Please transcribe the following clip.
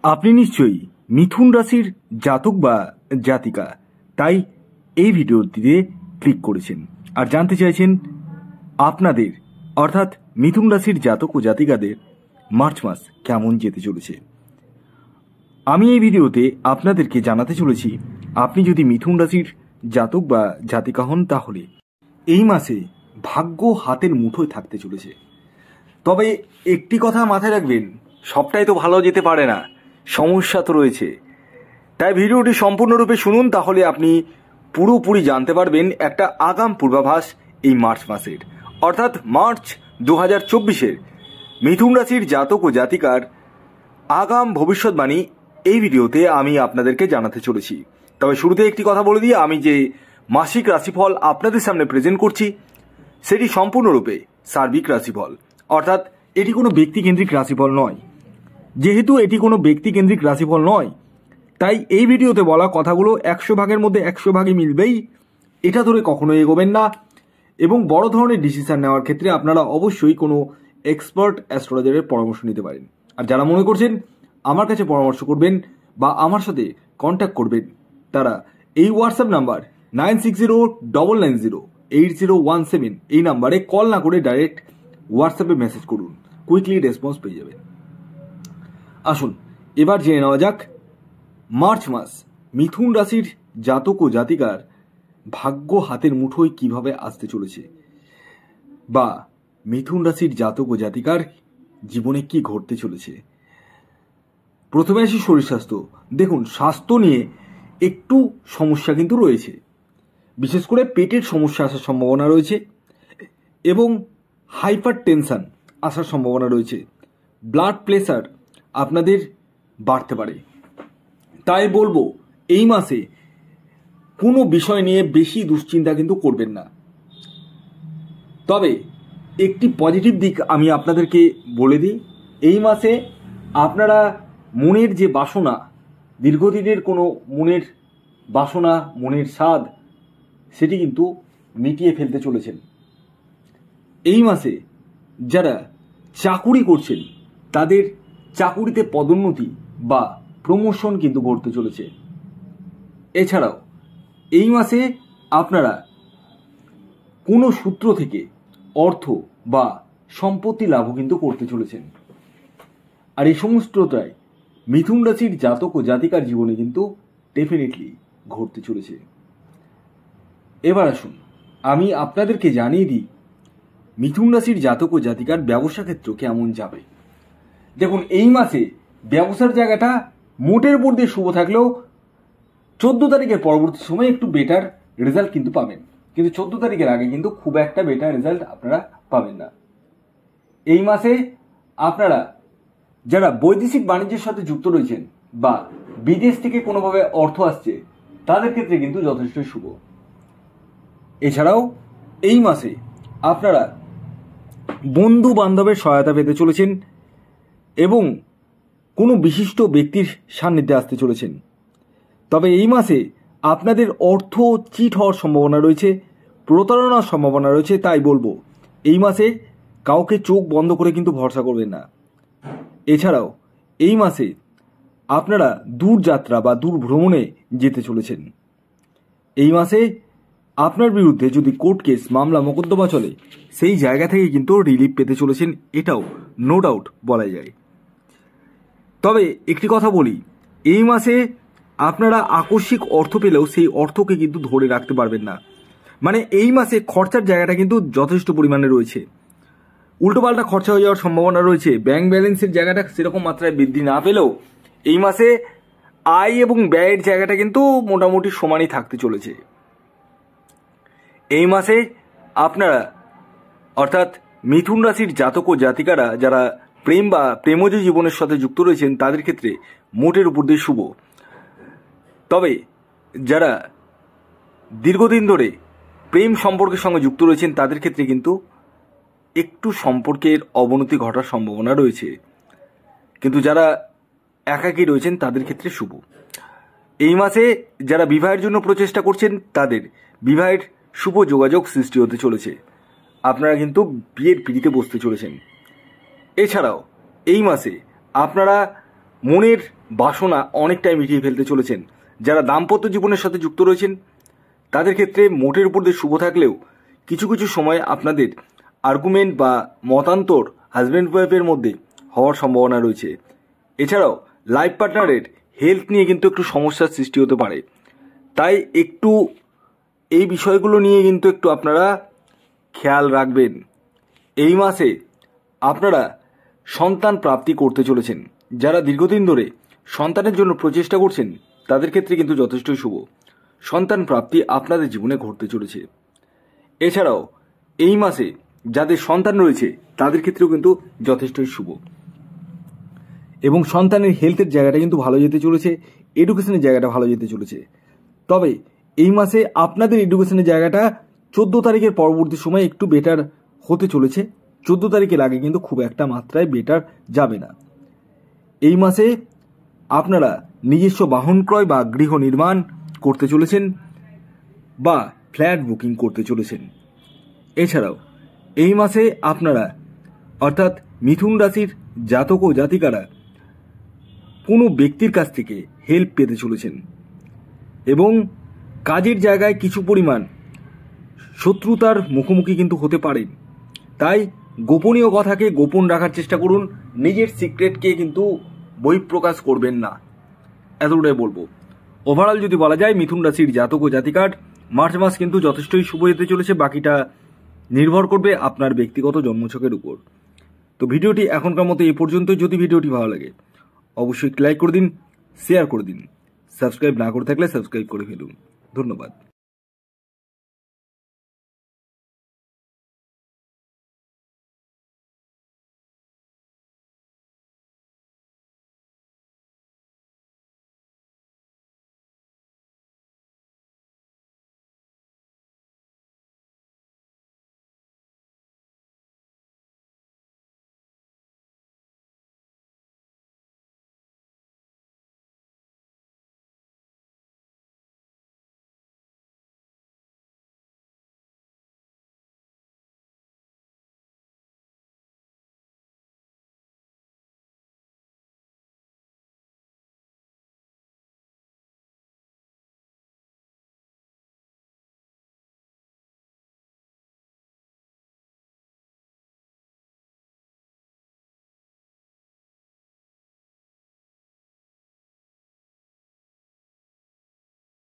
আপনি নিশ্চয়ই মিথুন রাশির জাতক বা জাতিকা, তাই এই ভিডিওটিতে ক্লিক করেছেন আর জানতে চাইছেন আপনাদের অর্থাৎ মিথুন রাশির জাতক ও জাতিকাদের মার্চ মাস কেমন যেতে চলেছে। আমি এই ভিডিওতে আপনাদেরকে জানাতে চলেছি, আপনি যদি মিথুন রাশির জাতক বা জাতিকা হন তাহলে এই মাসে ভাগ্য হাতের মুঠোয় থাকতে চলেছে। তবে একটি কথা মাথায় রাখবেন, সবটাই তো ভালো যেতে পারে না, সমস্যা তো রয়েছে। তাই ভিডিওটি সম্পূর্ণরূপে শুনুন, তাহলে আপনি পুরোপুরি জানতে পারবেন একটা আগাম পূর্বাভাস এই মার্চ মাসের, অর্থাৎ মার্চ 2024-এর মিথুন রাশির জাতক ও জাতিকার আগাম ভবিষ্যৎবাণী এই ভিডিওতে আমি আপনাদেরকে জানাতে চলেছি। তবে শুরুতে একটি কথা বলে দিই, আমি যে মাসিক রাশিফল আপনাদের সামনে প্রেজেন্ট করছি সেটি সম্পূর্ণরূপে সার্বিক রাশিফল, অর্থাৎ এটি কোনো ব্যক্তিকেন্দ্রিক রাশিফল নয়। যেহেতু এটি কোনো ব্যক্তিকেন্দ্রিক রাশিফল নয়, তাই এই ভিডিওতে বলা কথাগুলো 100 ভাগের মধ্যে 100 ভাগই মিলবেই, এটা ধরে কখনোই এগোবেন না। এবং বড় ধরনের ডিসিশন নেওয়ার ক্ষেত্রে আপনারা অবশ্যই কোনো এক্সপার্ট অ্যাস্ট্রোলজারের পরামর্শ নিতে পারেন। আর যারা মনে করছেন আমার কাছে পরামর্শ করবেন বা আমার সাথে কন্ট্যাক্ট করবেন, তারা এই হোয়াটসঅ্যাপ নাম্বার 9609908017 এই নাম্বারে কল না করে ডাইরেক্ট হোয়াটসঅ্যাপে মেসেজ করুন, কুইকলি রেসপন্স পেয়ে যাবেন। আসুন এবার জেনে নেওয়া যাক মার্চ মাস মিথুন রাশির জাতক ও জাতিকার ভাগ্য হাতের মুঠোয় কিভাবে আসতে চলেছে, বা মিথুন রাশির জাতক ও জাতিকার জীবনে কি ঘটতে চলেছে। প্রথমে আসি শরীর স্বাস্থ্য। দেখুন, স্বাস্থ্য নিয়ে একটু সমস্যা কিন্তু রয়েছে, বিশেষ করে পেটের সমস্যা আসার সম্ভাবনা রয়েছে এবং হাইপার টেনশন আসার সম্ভাবনা রয়েছে। ব্লাড প্রেশার আপনাদের বাড়তে পারে। তাই বলবো এই মাসে কোনো বিষয় নিয়ে বেশি দুশ্চিন্তা কিন্তু করবেন না। তবে একটি পজিটিভ দিক আমি আপনাদেরকে বলে দিই, এই মাসে আপনারা মনের যে বাসনা, দীর্ঘদিনের কোনো মনের বাসনা, মনের স্বাদ, সেটি কিন্তু মিটিয়ে ফেলতে চলেছেন। এই মাসে যারা চাকুরি করছেন তাদের চাকুরিতে পদোন্নতি বা প্রমোশন কিন্তু ঘটতে চলেছে। এছাড়াও এই মাসে আপনারা কোনো সূত্র থেকে অর্থ বা সম্পত্তি লাভও কিন্তু করতে চলেছেন। আর এই সমস্তটাই মিথুন রাশির জাতক ও জাতিকার জীবনে কিন্তু ডেফিনেটলি ঘটতে চলেছে। এবার আসুন আমি আপনাদেরকে জানিয়ে দিই মিথুন রাশির জাতক ও জাতিকার ব্যবসা ক্ষেত্র কেমন যাবে। দেখুন, এই মাসে ব্যবসার জায়গাটা মোটের উপর দিয়ে শুভ থাকলেও 14 তারিখের পরবর্তী সময় একটু বেটার রেজাল্ট কিন্তু পাবেন, কিন্তু 14 তারিখের আগে কিন্তু খুব একটা বেটার রেজাল্ট আপনারা পাবেন না। এই মাসে আপনারা যারা বৈদেশিক বাণিজ্যের সাথে যুক্ত রয়েছেন বা বিদেশ থেকে কোনোভাবে অর্থ আসছে, তাদের ক্ষেত্রে কিন্তু যথেষ্ট শুভ। এছাড়াও এই মাসে আপনারা বন্ধু বান্ধবের সহায়তা পেতে চলেছেন এবং কোনো বিশিষ্ট ব্যক্তির সান্নিধ্যে আসতে চলেছেন। তবে এই মাসে আপনাদের অর্থ চিট হওয়ার সম্ভাবনা রয়েছে, প্রতারণার সম্ভাবনা রয়েছে। তাই বলবো এই মাসে কাউকে চোখ বন্ধ করে কিন্তু ভরসা করবেন না। এছাড়াও এই মাসে আপনারা দূর যাত্রা বা দূর ভ্রমণে যেতে চলেছেন। এই মাসে আপনার বিরুদ্ধে যদি কোর্ট কেস, মামলা, মোকদ্দমা চলে, সেই জায়গা থেকে কিন্তু রিলিফ পেতে চলেছেন, এটাও নো ডাউট বলা যায়। তবে একটি কথা বলি, এই মাসে আপনারা আকস্মিক অর্থ পেলেও সেই অর্থকে কিন্তু ধরে রাখতে পারবেন না। মানে এই মাসে খরচার জায়গাটা কিন্তু যথেষ্ট পরিমাণে রয়েছে, উল্টোপাল্টা খরচা হয়ে যাওয়ার সম্ভাবনা রয়েছে। ব্যাংক ব্যালেন্সের জায়গাটা সেরকম মাত্রায় বৃদ্ধি না পেলেও এই মাসে আয় এবং ব্যয়ের জায়গাটা কিন্তু মোটামুটি সমানই থাকতে চলেছে। এই মাসে আপনারা অর্থাৎ মিথুন রাশির জাতক ও জাতিকারা যারা প্রেম বা প্রেমজ জীবনের সাথে যুক্ত রয়েছেন তাদের ক্ষেত্রে মোটের উপর দিয়ে শুভ। তবে যারা দীর্ঘদিন ধরে প্রেম সম্পর্কের সঙ্গে যুক্ত রয়েছেন তাদের ক্ষেত্রে কিন্তু একটু সম্পর্কের অবনতি ঘটার সম্ভাবনা রয়েছে, কিন্তু যারা একাকী রয়েছেন তাদের ক্ষেত্রে শুভ। এই মাসে যারা বিবাহের জন্য প্রচেষ্টা করছেন তাদের বিবাহের শুভ যোগাযোগ সৃষ্টি হতে চলেছে, আপনারা কিন্তু বিয়ের পিঁড়িতে বসতে চলেছেন। এছাড়াও এই মাসে আপনারা মনের বাসনা অনেকটাই মিটিয়ে ফেলতে চলেছেন। যারা দাম্পত্য জীবনের সাথে যুক্ত রয়েছেন তাদের ক্ষেত্রে মোটের উপর দিয়ে শুভ থাকলেও কিছু কিছু সময় আপনাদের আর্গুমেন্ট বা মতান্তর হাজব্যান্ড ওয়াইফের মধ্যে হওয়ার সম্ভাবনা রয়েছে। এছাড়াও লাইফ পার্টনারের হেলথ নিয়ে কিন্তু একটু সমস্যার সৃষ্টি হতে পারে, তাই একটু এই বিষয়গুলো নিয়ে কিন্তু একটু আপনারা খেয়াল রাখবেন। এই মাসে আপনারা সন্তান প্রাপ্তি করতে চলেছেন। যারা দীর্ঘদিন ধরে সন্তানের জন্য প্রচেষ্টা করছেন তাদের ক্ষেত্রে কিন্তু যথেষ্টই শুভ। সন্তান প্রাপ্তি আপনাদের জীবনে ঘটতে চলেছে। এছাড়াও এই মাসে যাদের সন্তান রয়েছে তাদের ক্ষেত্রেও কিন্তু যথেষ্টই শুভ এবং সন্তানের হেলথের জায়গাটা কিন্তু ভালো যেতে চলেছে, এডুকেশনের জায়গাটা ভালো যেতে চলেছে। তবে এই মাসে আপনাদের এডুকেশনের জায়গাটা 14 তারিখের পরবর্তী সময় একটু বেটার হতে চলেছে। 14 তারিখের আগে কিন্তু খুব একটা মাত্রায় বেটার যাবে না। এই মাসে আপনারা নিজস্ব বাহন ক্রয় বা গৃহ নির্মাণ করতে চলেছেন বা ফ্ল্যাট বুকিং করতে চলেছেন। এছাড়াও এই মাসে আপনারা অর্থাৎ মিথুন রাশির জাতক ও জাতিকারা কোনো ব্যক্তির কাছ থেকে হেল্প পেতে চলেছেন এবং কাজের জায়গায় কিছু পরিমাণ শত্রুতার মুখোমুখি কিন্তু হতে পারেন। তাই গোপনীয় কথাকে গোপন রাখার চেষ্টা করুন, নিজের সিক্রেটকে কিন্তু বহিঃপ্রকাশ করবেন না, এতটাই বলবো। ওভারঅল যদি বলা যায় মিথুন রাশির জাতক ও জাতিকার মার্চ মাস কিন্তু যথেষ্টই শুভ হতে চলেছে। বাকিটা নির্ভর করবে আপনার ব্যক্তিগত জন্মছকের উপর। তো ভিডিওটি এখনকার মতো এই পর্যন্ত। যদি ভিডিওটি ভালো লাগে অবশ্যই লাইক করে দিন, শেয়ার করে দিন, সাবস্ক্রাইব না করে থাকলে সাবস্ক্রাইব করে ফেলুন। ধন্যবাদ।